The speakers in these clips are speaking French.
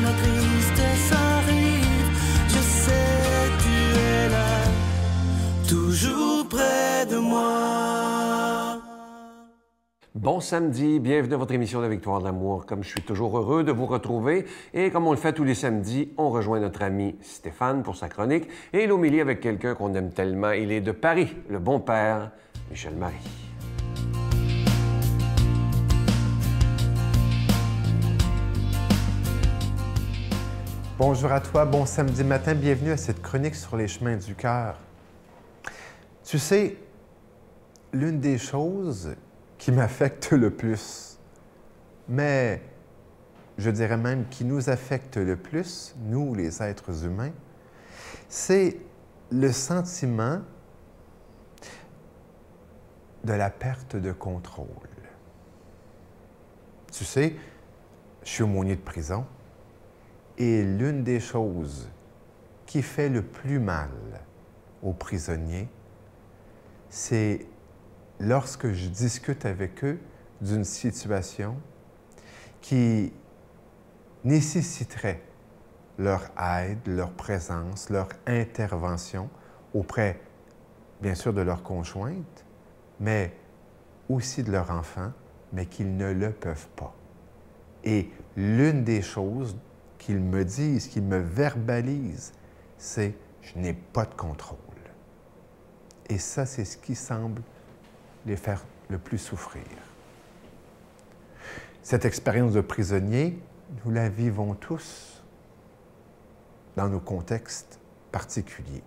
la tristesse arrive, je sais tu es là, toujours près de moi. Bon samedi, bienvenue à votre émission de Victoire de l'amour. Comme je suis toujours heureux de vous retrouver et comme on le fait tous les samedis, on rejoint notre ami Stéphane pour sa chronique et l'homélie avec quelqu'un qu'on aime tellement. Il est de Paris, le bon père, Michel Marie. Bonjour à toi, bon samedi matin, bienvenue à cette chronique sur les chemins du cœur. Tu sais, l'une des choses qui m'affecte le plus, mais je dirais même qui nous affecte le plus, nous les êtres humains, c'est le sentiment de la perte de contrôle. Tu sais, je suis aumônier de prison et l'une des choses qui fait le plus mal aux prisonniers, c'est lorsque je discute avec eux d'une situation qui nécessiterait leur aide, leur présence, leur intervention auprès, bien sûr, de leur conjointe, mais aussi de leur enfant, mais qu'ils ne le peuvent pas. Et l'une des choses qu'ils me disent, qu'ils me verbalisent, c'est « je n'ai pas de contrôle ». Et ça, c'est ce qui semble les faire le plus souffrir. Cette expérience de prisonnier, nous la vivons tous dans nos contextes particuliers.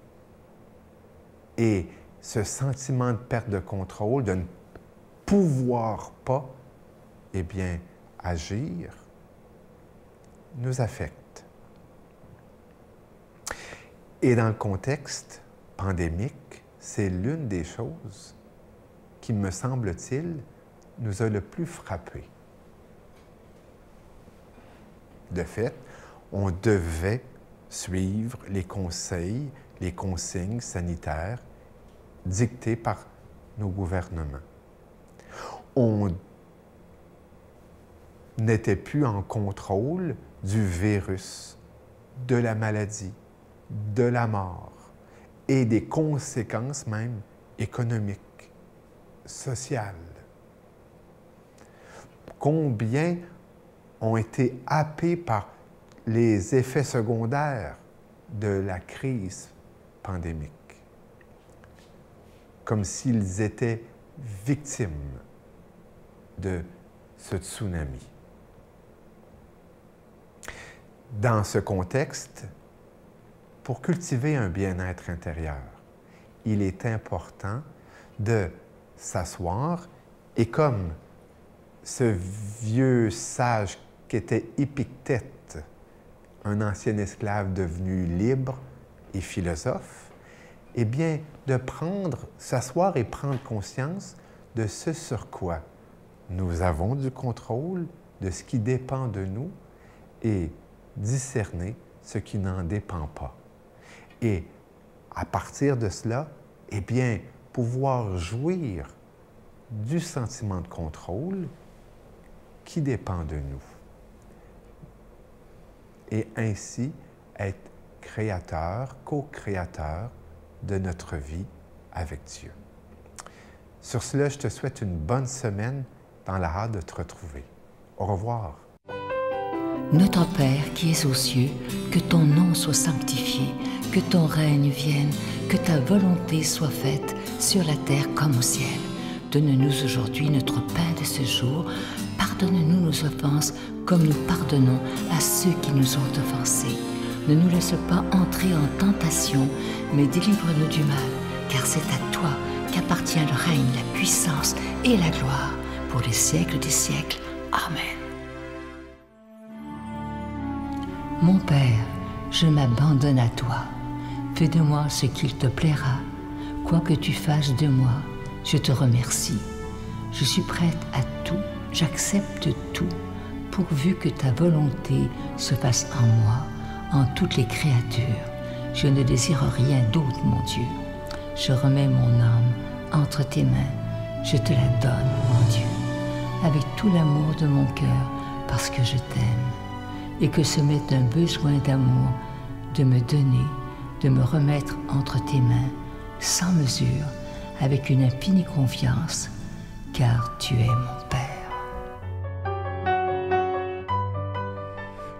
Et ce sentiment de perte de contrôle, de ne pouvoir pas, eh bien, agir, nous affecte. Et dans le contexte pandémique, c'est l'une des choses qui, me semble-t-il, nous a le plus frappés. De fait, on devait suivre les conseils, les consignes sanitaires dictées par nos gouvernements. On n'était plus en contrôle du virus, de la maladie, de la mort et des conséquences même économiques, sociales. Combien ont été happés par les effets secondaires de la crise pandémique, comme s'ils étaient victimes de ce tsunami. Dans ce contexte, pour cultiver un bien-être intérieur, il est important de s'asseoir et comme ce vieux sage qu'était Épictète, un ancien esclave devenu libre et philosophe, eh bien, de s'asseoir et prendre conscience de ce sur quoi nous avons du contrôle, de ce qui dépend de nous, et discerner ce qui n'en dépend pas. Et à partir de cela, eh bien, pouvoir jouir du sentiment de contrôle qui dépend de nous. Et ainsi être créateur, co-créateur de notre vie avec Dieu. Sur cela, je te souhaite une bonne semaine dans la hâte de te retrouver. Au revoir. Notre Père qui es aux cieux, que ton nom soit sanctifié, que ton règne vienne, que ta volonté soit faite sur la terre comme au ciel. Donne-nous aujourd'hui notre pain de ce jour. Pardonne-nous nos offenses comme nous pardonnons à ceux qui nous ont offensés. Ne nous laisse pas entrer en tentation, mais délivre-nous du mal, car c'est à toi qu'appartient le règne, la puissance et la gloire pour les siècles des siècles. Amen. Mon Père, je m'abandonne à toi. Fais de moi ce qu'il te plaira. Quoi que tu fasses de moi, je te remercie. Je suis prête à tout, j'accepte tout, pourvu que ta volonté se fasse en moi, en toutes les créatures. Je ne désire rien d'autre, mon Dieu. Je remets mon âme entre tes mains. Je te la donne, mon Dieu, avec tout l'amour de mon cœur, parce que je t'aime. et que ce m'est un besoin d'amour de me donner, de me remettre entre tes mains, sans mesure, avec une infinie confiance, car tu es mon Père.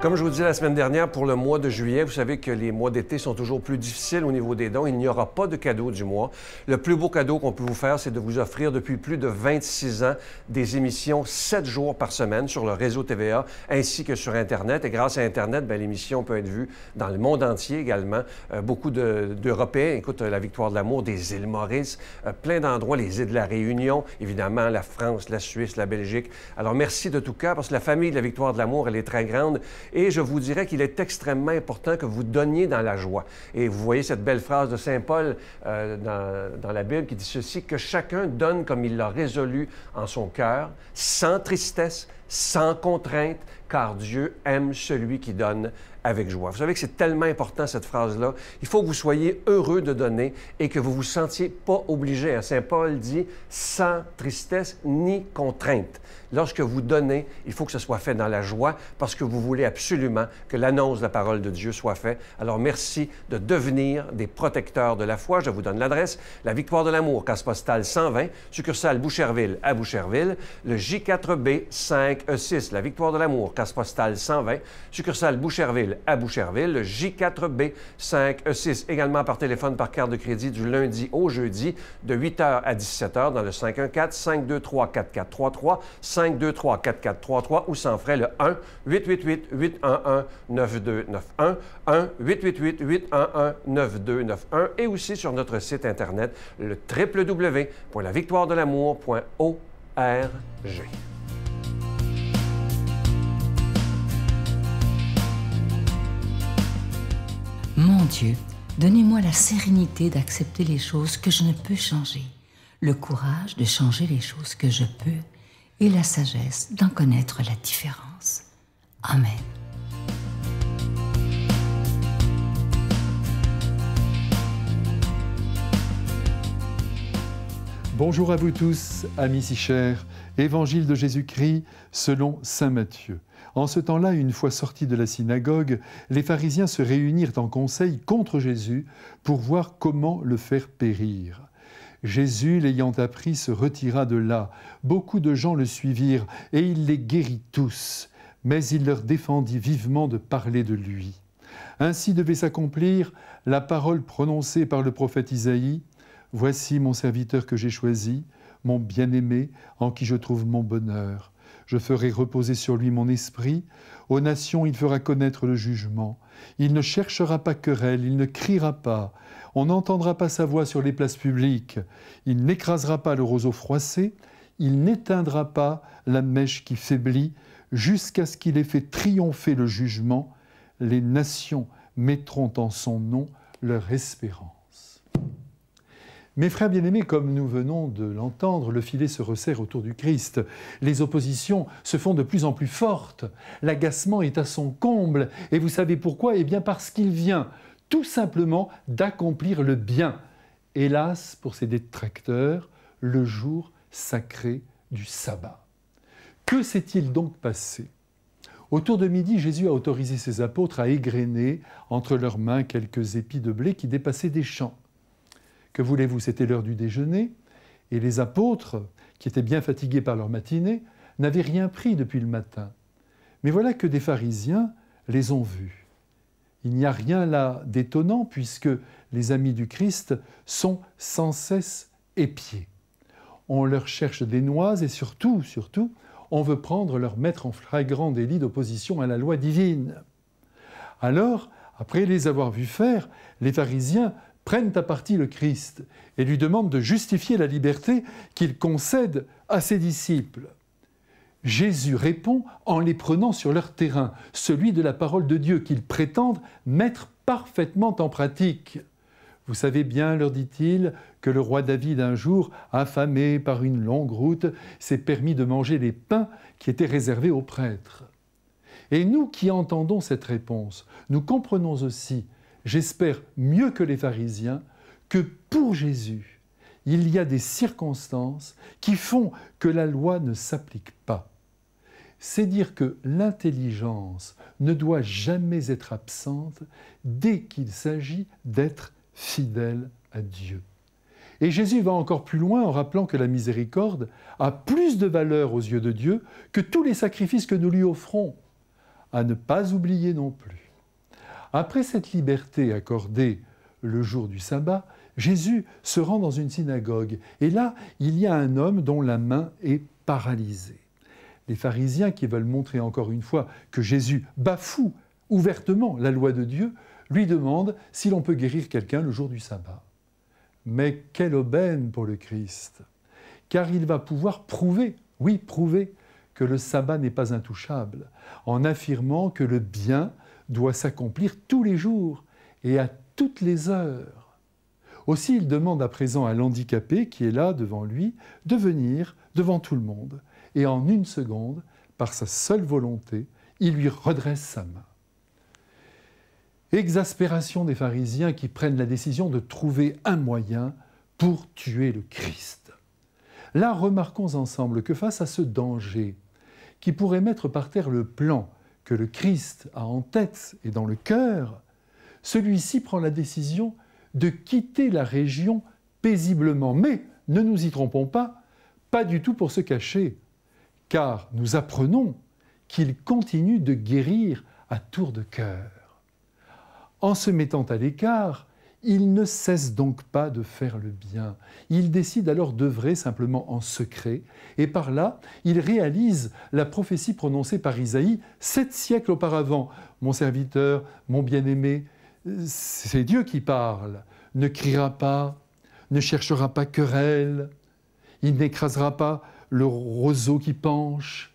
Comme je vous disais la semaine dernière, pour le mois de juillet, vous savez que les mois d'été sont toujours plus difficiles au niveau des dons. Il n'y aura pas de cadeau du mois. Le plus beau cadeau qu'on peut vous faire, c'est de vous offrir depuis plus de 26 ans des émissions 7 jours par semaine sur le réseau TVA ainsi que sur Internet. Et grâce à Internet, l'émission peut être vue dans le monde entier également. Beaucoup d'Européens écoutent La Victoire de l'amour des îles Maurice, plein d'endroits, les îles de la Réunion, évidemment la France, la Suisse, la Belgique. Alors merci de tout cœur parce que la famille de La Victoire de l'amour, elle est très grande. Et je vous dirais qu'il est extrêmement important que vous donniez dans la joie. Et vous voyez cette belle phrase de Saint Paul dans la Bible qui dit ceci, que chacun donne comme il l'a résolu en son cœur, sans tristesse, sans contrainte, car Dieu aime celui qui donne avec joie. Vous savez que c'est tellement important, cette phrase-là. Il faut que vous soyez heureux de donner et que vous ne vous sentiez pas obligé. Saint Paul dit « sans tristesse ni contrainte ». Lorsque vous donnez, il faut que ce soit fait dans la joie parce que vous voulez absolument que l'annonce de la parole de Dieu soit faite. Alors, merci de devenir des protecteurs de la foi. Je vous donne l'adresse. La Victoire de l'amour, case postale 120, succursale Boucherville à Boucherville. Le J4B 5E6, La Victoire de l'amour, case postale 120, succursale Boucherville à Boucherville. Le J4B 5E6, également par téléphone, par carte de crédit du lundi au jeudi, de 8h à 17h dans le 514-523-4433, 523-4433 ou sans frais le 1-888-811-9291, 1-888-811-9291 et aussi sur notre site Internet, le www.lavictoiredelamour.org. Mon Dieu, donnez-moi la sérénité d'accepter les choses que je ne peux changer, le courage de changer les choses que je peux et la sagesse d'en connaître la différence. Amen. Bonjour à vous tous, amis si chers. Évangile de Jésus-Christ selon saint Matthieu. En ce temps-là, une fois sortis de la synagogue, les pharisiens se réunirent en conseil contre Jésus pour voir comment le faire périr. Jésus, l'ayant appris, se retira de là. Beaucoup de gens le suivirent et il les guérit tous. Mais il leur défendit vivement de parler de lui. Ainsi devait s'accomplir la parole prononcée par le prophète Isaïe. « Voici mon serviteur que j'ai choisi, mon bien-aimé, en qui je trouve mon bonheur. Je ferai reposer sur lui mon esprit. Aux nations, il fera connaître le jugement. Il ne cherchera pas querelle, il ne criera pas. On n'entendra pas sa voix sur les places publiques. Il n'écrasera pas le roseau froissé. Il n'éteindra pas la mèche qui faiblit, jusqu'à ce qu'il ait fait triompher le jugement. Les nations mettront en son nom leur espérance. » Mes frères bien-aimés, comme nous venons de l'entendre, le filet se resserre autour du Christ. Les oppositions se font de plus en plus fortes. L'agacement est à son comble. Et vous savez pourquoi ? Eh bien parce qu'il vient tout simplement d'accomplir le bien. Hélas, pour ses détracteurs, le jour sacré du sabbat. Que s'est-il donc passé ? Autour de midi, Jésus a autorisé ses apôtres à égrener entre leurs mains quelques épis de blé qui dépassaient des champs. Que voulez-vous, c'était l'heure du déjeuner, et les apôtres, qui étaient bien fatigués par leur matinée, n'avaient rien pris depuis le matin. Mais voilà que des pharisiens les ont vus. Il n'y a rien là d'étonnant, puisque les amis du Christ sont sans cesse épiés. On leur cherche des noix, et surtout, on veut prendre leur maître en flagrant délit d'opposition à la loi divine. Alors, après les avoir vus faire, les pharisiens prennent à partie le Christ et lui demandent de justifier la liberté qu'il concède à ses disciples. Jésus répond en les prenant sur leur terrain, celui de la parole de Dieu qu'ils prétendent mettre parfaitement en pratique. Vous savez bien, leur dit-il, que le roi David un jour, affamé par une longue route, s'est permis de manger les pains qui étaient réservés aux prêtres. Et nous qui entendons cette réponse, nous comprenons aussi, j'espère mieux que les pharisiens, que pour Jésus, il y a des circonstances qui font que la loi ne s'applique pas. c'est dire que l'intelligence ne doit jamais être absente dès qu'il s'agit d'être fidèle à Dieu. Et Jésus va encore plus loin en rappelant que la miséricorde a plus de valeur aux yeux de Dieu que tous les sacrifices que nous lui offrons, à ne pas oublier non plus. Après cette liberté accordée le jour du sabbat, Jésus se rend dans une synagogue et là, il y a un homme dont la main est paralysée. Les pharisiens qui veulent montrer encore une fois que Jésus bafoue ouvertement la loi de Dieu lui demandent si l'on peut guérir quelqu'un le jour du sabbat. Mais quelle aubaine pour le Christ, car il va pouvoir prouver, oui prouver, que le sabbat n'est pas intouchable, en affirmant que le bien doit s'accomplir tous les jours et à toutes les heures. Aussi, il demande à présent à l'handicapé qui est là devant lui de venir devant tout le monde. Et en une seconde, par sa seule volonté, il lui redresse sa main. Exaspération des pharisiens qui prennent la décision de trouver un moyen pour tuer le Christ. Là, remarquons ensemble que face à ce danger qui pourrait mettre par terre le plan que le Christ a en tête et dans le cœur, celui-ci prend la décision de quitter la région paisiblement. Mais, ne nous y trompons pas du tout pour se cacher, car nous apprenons qu'il continue de guérir à tour de cœur. En se mettant à l'écart, il ne cesse donc pas de faire le bien. Il décide alors d'œuvrer simplement en secret, et par là, il réalise la prophétie prononcée par Isaïe 7 siècles auparavant. « Mon serviteur, mon bien-aimé, c'est Dieu qui parle, ne criera pas, ne cherchera pas querelle, il n'écrasera pas le roseau qui penche. »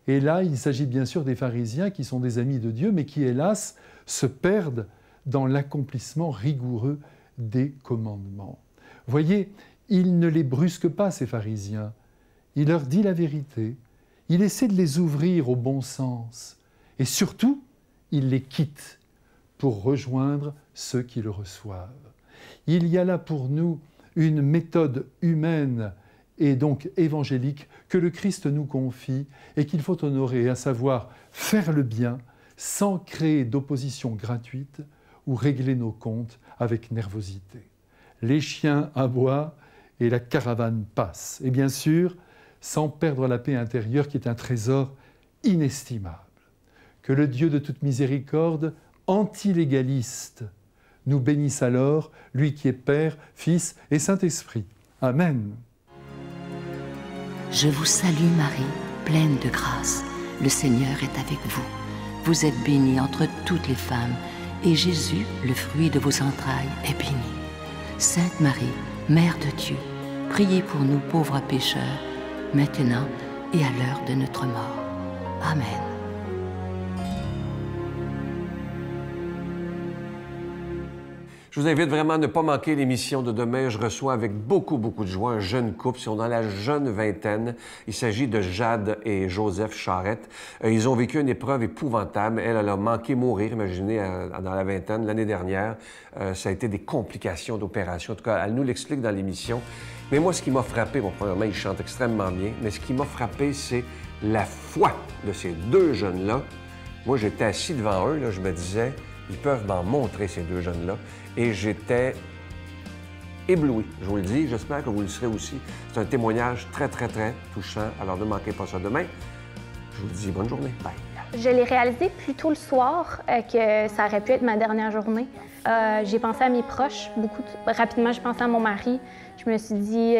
Et là, il s'agit bien sûr des pharisiens qui sont des amis de Dieu, mais qui, hélas, se perdent dans l'accomplissement rigoureux des commandements. Voyez, il ne les brusque pas, ces pharisiens. Il leur dit la vérité. Il essaie de les ouvrir au bon sens. Et surtout, il les quitte pour rejoindre ceux qui le reçoivent. Il y a là pour nous une méthode humaine et donc évangélique que le Christ nous confie et qu'il faut honorer, à savoir faire le bien sans créer d'opposition gratuite ou régler nos comptes avec nervosité. Les chiens aboient et la caravane passe. Et bien sûr, sans perdre la paix intérieure qui est un trésor inestimable. Que le Dieu de toute miséricorde, antilégaliste, nous bénisse alors, lui qui est Père, Fils et Saint-Esprit. Amen. Je vous salue Marie, pleine de grâce. Le Seigneur est avec vous. Vous êtes bénie entre toutes les femmes, et Jésus, le fruit de vos entrailles, est béni. Sainte Marie, Mère de Dieu, priez pour nous pauvres pécheurs, maintenant et à l'heure de notre mort. Amen. Je vous invite vraiment à ne pas manquer l'émission de demain. Je reçois avec beaucoup de joie un jeune couple. Ils sont dans la jeune vingtaine. Il s'agit de Jade et Joseph Charette. Ils ont vécu une épreuve épouvantable. Elle a manqué mourir, imaginez, dans la vingtaine. L'année dernière, ça a été des complications d'opération. En tout cas, elle nous l'explique dans l'émission. Mais moi, ce qui m'a frappé, bon, premièrement, ils chantent extrêmement bien, mais ce qui m'a frappé, c'est la foi de ces deux jeunes-là. Moi, j'étais assis devant eux, là, je me disais, ils peuvent m'en montrer, ces deux jeunes-là. Et j'étais ébloui, je vous le dis. J'espère que vous le serez aussi. C'est un témoignage très touchant. Alors, ne manquez pas ça demain. Je vous dis bonne journée. Bye. Je l'ai réalisé plus tôt le soir que ça aurait pu être ma dernière journée. J'ai pensé à mes proches, rapidement, j'ai pensé à mon mari. Je me suis dit,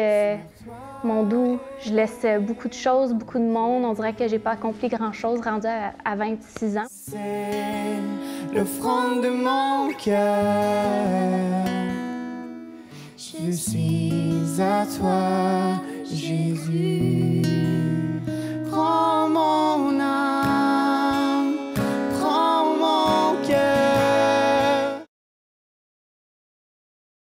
mon doux, je laisse beaucoup de choses, beaucoup de monde. On dirait que j'ai pas accompli grand-chose rendu à 26 ans. C'est l'offrande de mon cœur. Je suis à toi, Jésus.